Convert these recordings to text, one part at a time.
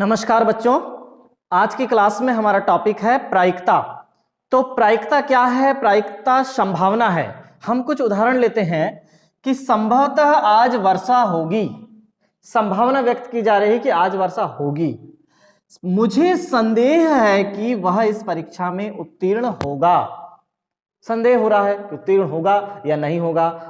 नमस्कार बच्चों, आज की क्लास में हमारा टॉपिक है प्रायिकता। तो प्रायिकता क्या है? प्रायिकता संभावना है। हम कुछ उदाहरण लेते हैं कि संभवतः आज वर्षा होगी। संभावना व्यक्त की जा रही है कि आज वर्षा होगी। मुझे संदेह है कि वह इस परीक्षा में उत्तीर्ण होगा। संदेह हो रहा है कि उत्तीर्ण होगा या नहीं होगा,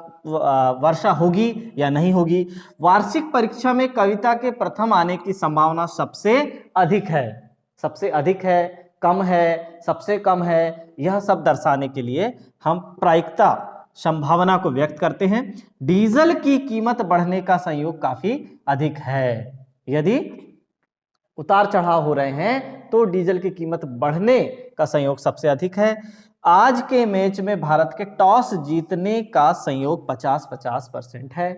वर्षा होगी या नहीं होगी। वार्षिक परीक्षा में कविता के प्रथम आने की संभावना सबसे अधिक है। सबसे अधिक है, कम है, सबसे कम है, यह सब दर्शाने के लिए हम प्रायिकता संभावना को व्यक्त करते हैं। डीजल की कीमत बढ़ने का संयोग काफी अधिक है। यदि उतार चढ़ाव हो रहे हैं तो डीजल की कीमत बढ़ने का संयोग सबसे अधिक है। आज के मैच में भारत के टॉस जीतने का संयोग 50-50% है।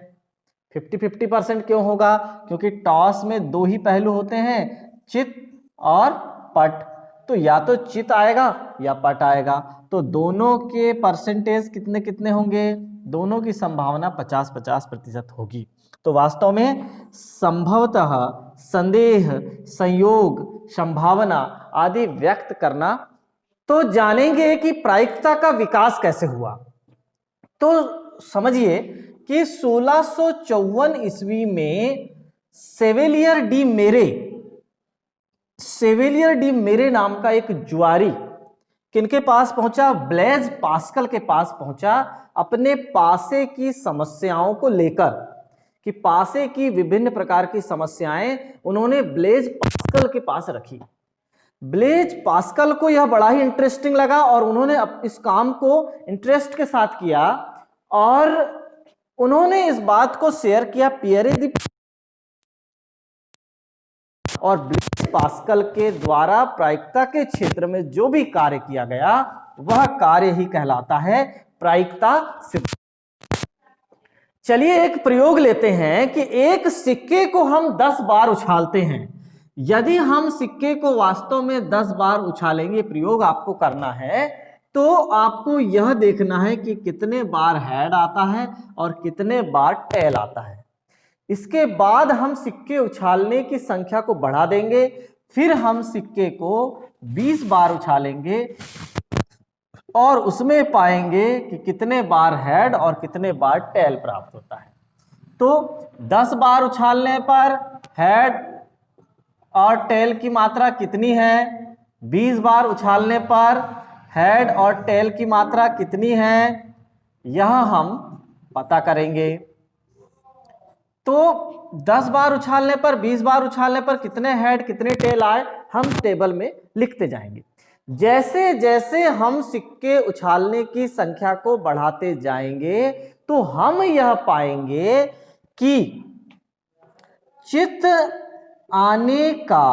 50-50% क्यों होगा? क्योंकि टॉस में दो ही पहलू होते हैं, चित और पट। तो या तो चित आएगा या पट आएगा। तो दोनों के परसेंटेज कितने कितने होंगे? दोनों की संभावना 50-50% होगी। तो वास्तव में संभवतः, संदेह, संयोग, संभावना आदि व्यक्त करना। तो जानेंगे कि प्रायिकता का विकास कैसे हुआ। तो समझिए कि 1654 ईस्वी में सेवेलियर डी मेरे नाम का एक जुआरी किनके पास पहुंचा? ब्लेज पास्कल के पास पहुंचा, अपने पासे की समस्याओं को लेकर। कि पासे की विभिन्न प्रकार की समस्याएं उन्होंने ब्लेज पास्कल के पास रखी। ब्लेज पास्कल को यह बड़ा ही इंटरेस्टिंग लगा और उन्होंने इस काम को इंटरेस्ट के साथ किया और उन्होंने इस बात को शेयर किया पियरे दी। और ब्लेज पास्कल के द्वारा प्रायिकता के क्षेत्र में जो भी कार्य किया गया वह कार्य ही कहलाता है प्रायिकता सिद्धांत। चलिए एक प्रयोग लेते हैं कि एक सिक्के को हम 10 बार उछालते हैं। यदि हम सिक्के को वास्तव में 10 बार उछालेंगे, प्रयोग आपको करना है, तो आपको यह देखना है कि कितने बार हेड आता है और कितने बार टेल आता है। इसके बाद हम सिक्के उछालने की संख्या को बढ़ा देंगे, फिर हम सिक्के को 20 बार उछालेंगे और उसमें पाएंगे कि कितने बार हेड और कितने बार टेल प्राप्त होता है। तो 10 बार उछालने पर हेड और टेल की मात्रा कितनी है? 20 बार उछालने पर हेड और टेल की मात्रा कितनी है? यह हम पता करेंगे। तो 10 बार उछालने पर, 20 बार उछालने पर कितने हेड कितने टेल आए, हम टेबल में लिखते जाएंगे। जैसे जैसे हम सिक्के उछालने की संख्या को बढ़ाते जाएंगे तो हम यह पाएंगे कि चित आने का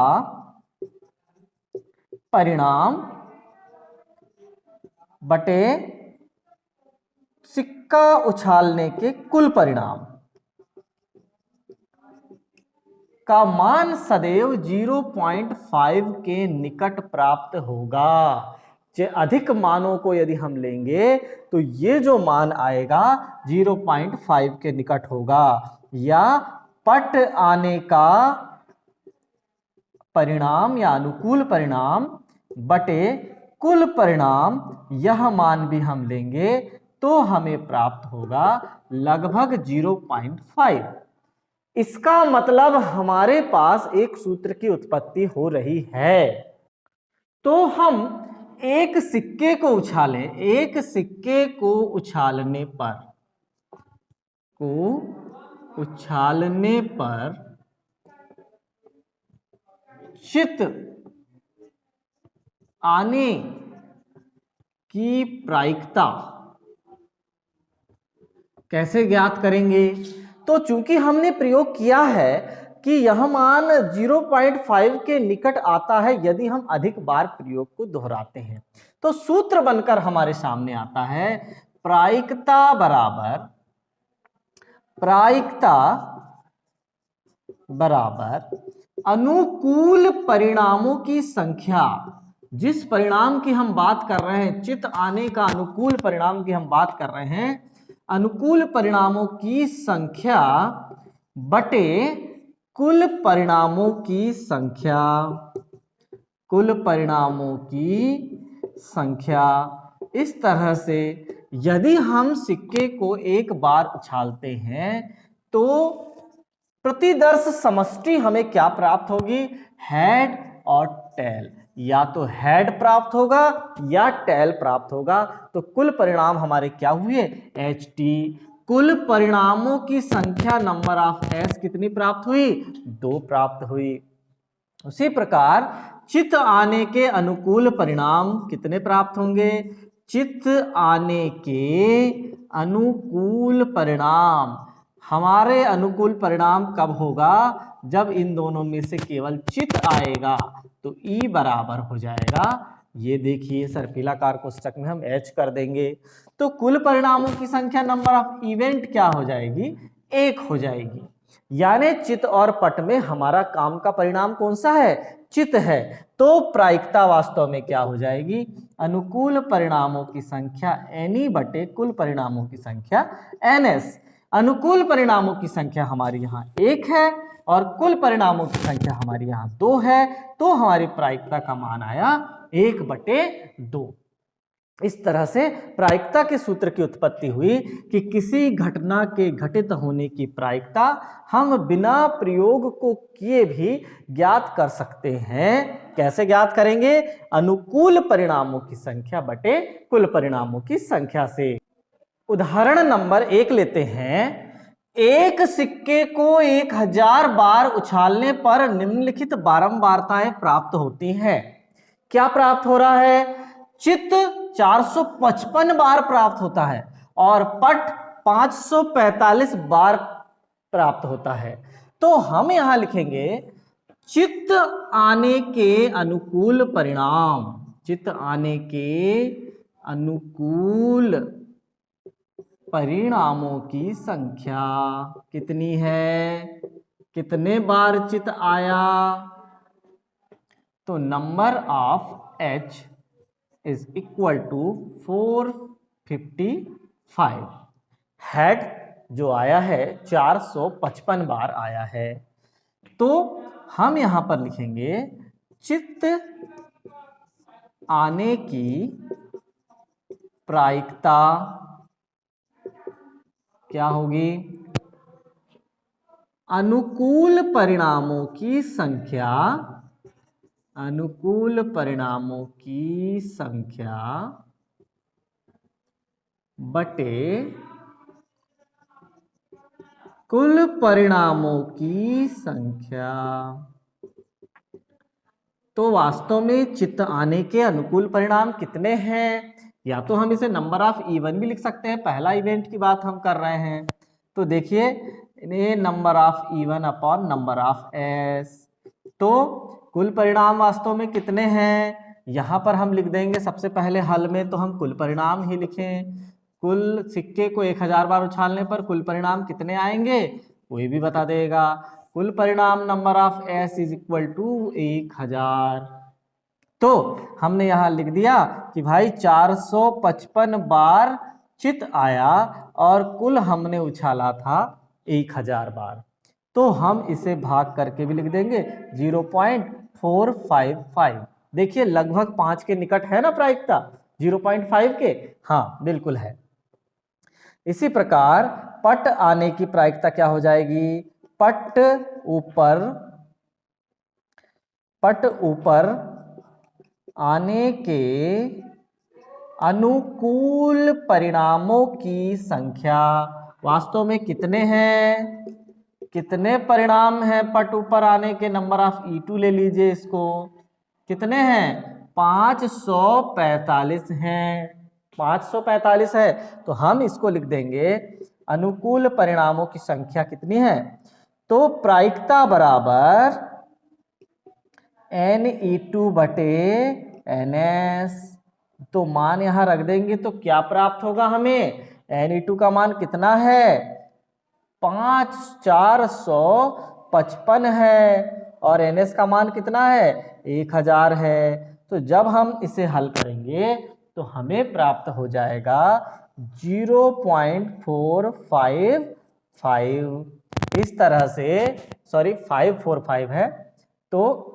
परिणाम बटे सिक्का उछालने के कुल परिणाम का मान सदैव 0.5 के निकट प्राप्त होगा। अधिक मानों को यदि हम लेंगे तो ये जो मान आएगा 0.5 के निकट होगा, या पट आने का परिणाम या अनुकूल परिणाम बटे कुल परिणाम, यह मान भी हम लेंगे तो हमें प्राप्त होगा लगभग 0.5। इसका मतलब हमारे पास एक सूत्र की उत्पत्ति हो रही है। तो हम एक सिक्के को उछालें, एक सिक्के को उछालने पर चित आने की प्रायिकता कैसे ज्ञात करेंगे? तो चूंकि हमने प्रयोग किया है कि यह मान 0.5 के निकट आता है यदि हम अधिक बार प्रयोग को दोहराते हैं, तो सूत्र बनकर हमारे सामने आता है प्रायिकता बराबर अनुकूल परिणामों की संख्या। जिस परिणाम की हम बात कर रहे हैं, चित आने का अनुकूल परिणाम की हम बात कर रहे हैं, अनुकूल परिणामों की संख्या बटे कुल परिणामों की संख्या, कुल परिणामों की संख्या। इस तरह से यदि हम सिक्के को एक बार उछालते हैं तो प्रतिदर्श समष्टि हमें क्या प्राप्त होगी? हेड और टेल। या तो हेड प्राप्त होगा या टेल प्राप्त होगा। तो कुल परिणाम हमारे क्या हुए? HT। कुल परिणामों की संख्या नंबर ऑफ एस कितनी प्राप्त हुई? 2 प्राप्त हुई। उसी प्रकार चित्त आने के अनुकूल परिणाम कितने प्राप्त होंगे? चित्त आने के अनुकूल परिणाम, हमारे अनुकूल परिणाम कब होगा? जब इन दोनों में से केवल चित्त आएगा तो E बराबर हो जाएगा, ये देखिए सर्पिलाकार कोष्ठक में हम H कर देंगे। तो कुल परिणामों की संख्या नंबर ऑफ इवेंट क्या हो जाएगी? 1 हो जाएगी। यानी चित्त और पट में हमारा काम का परिणाम कौन सा है? चित्त है। तो प्रायिकता वास्तव में क्या हो जाएगी? अनुकूल परिणामों की संख्या NE बटे कुल परिणामों की संख्या NS। अनुकूल परिणामों की संख्या हमारी यहाँ 1 है और कुल परिणामों की संख्या हमारी यहाँ 2 है। तो हमारी प्रायिकता का मान आया 1/2। इस तरह से प्रायिकता के सूत्र की उत्पत्ति हुई कि किसी घटना के घटित होने की प्रायिकता हम बिना प्रयोग को किए भी ज्ञात कर सकते हैं। कैसे ज्ञात करेंगे? अनुकूल परिणामों की संख्या बटे कुल परिणामों की संख्या से। उदाहरण नंबर 1 लेते हैं। एक सिक्के को 1000 बार उछालने पर निम्नलिखित बारंबारताएं प्राप्त होती हैं। क्या प्राप्त हो रहा है? चित्त 455 बार प्राप्त होता है और पट 545 बार प्राप्त होता है। तो हम यहां लिखेंगे चित्त आने के अनुकूल परिणाम, चित्त आने के अनुकूल परिणामों की संख्या कितनी है? कितने बार चित्त आया? तो number of H is equal to 455। Head जो आया है 455 बार आया है। तो हम यहां पर लिखेंगे चित्त आने की प्रायिकता क्या होगी? अनुकूल परिणामों की संख्या, अनुकूल परिणामों की संख्या बटे कुल परिणामों की संख्या। तो वास्तव में चित्त आने के अनुकूल परिणाम कितने हैं? या तो हम इसे नंबर ऑफ इवन भी लिख सकते हैं, पहला इवेंट की बात हम कर रहे हैं। तो देखिए ये number of even upon number of S. तो कुल परिणाम वास्तव में कितने हैं? यहाँ पर हम लिख देंगे सबसे पहले हल में तो हम कुल परिणाम ही लिखें। कुल सिक्के को 1000 बार उछालने पर कुल परिणाम कितने आएंगे कोई भी बता देगा। कुल परिणाम number of S is equal to 1000। तो हमने यहां लिख दिया कि भाई 455 बार चित्त आया और कुल हमने उछाला था 1000 बार। तो हम इसे भाग करके भी लिख देंगे 0.455। देखिए लगभग 5 के निकट है ना प्रायिकता 0.5 के। हाँ बिल्कुल है। इसी प्रकार पट आने की प्रायिकता क्या हो जाएगी? पट ऊपर आने के अनुकूल परिणामों की संख्या वास्तव में कितने हैं? कितने परिणाम हैं पट ऊपर आने के? नंबर ऑफ E2 ले लीजिए इसको। कितने हैं? 545 हैं। 545 है तो हम इसको लिख देंगे अनुकूल परिणामों की संख्या कितनी है? तो प्रायिकता बराबर NE2 बटे NS। तो मान यहां रख देंगे तो क्या प्राप्त होगा हमें? NE2 का मान कितना है? 5455 है और NS का मान कितना है? 1000 है। तो जब हम इसे हल करेंगे तो हमें प्राप्त हो जाएगा 0.455। इस तरह से, सॉरी 545 है, तो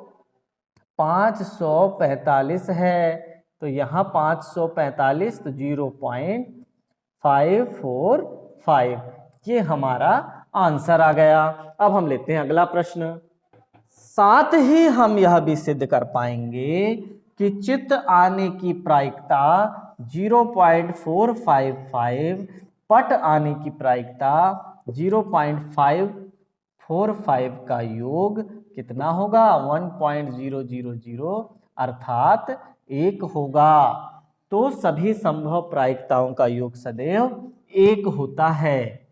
545 है, तो यहाँ 545 तो 0.545, ये हमारा आंसर आ गया। अब हम लेते हैं अगला प्रश्न। साथ ही हम यह भी सिद्ध कर पाएंगे कि चित्त आने की प्रायिकता 0.455, पट आने की प्रायिकता 0.545 का योग कितना होगा? 1.000, अर्थात 1 होगा। तो सभी संभव प्रायिकताओं का योग सदैव 1 होता है।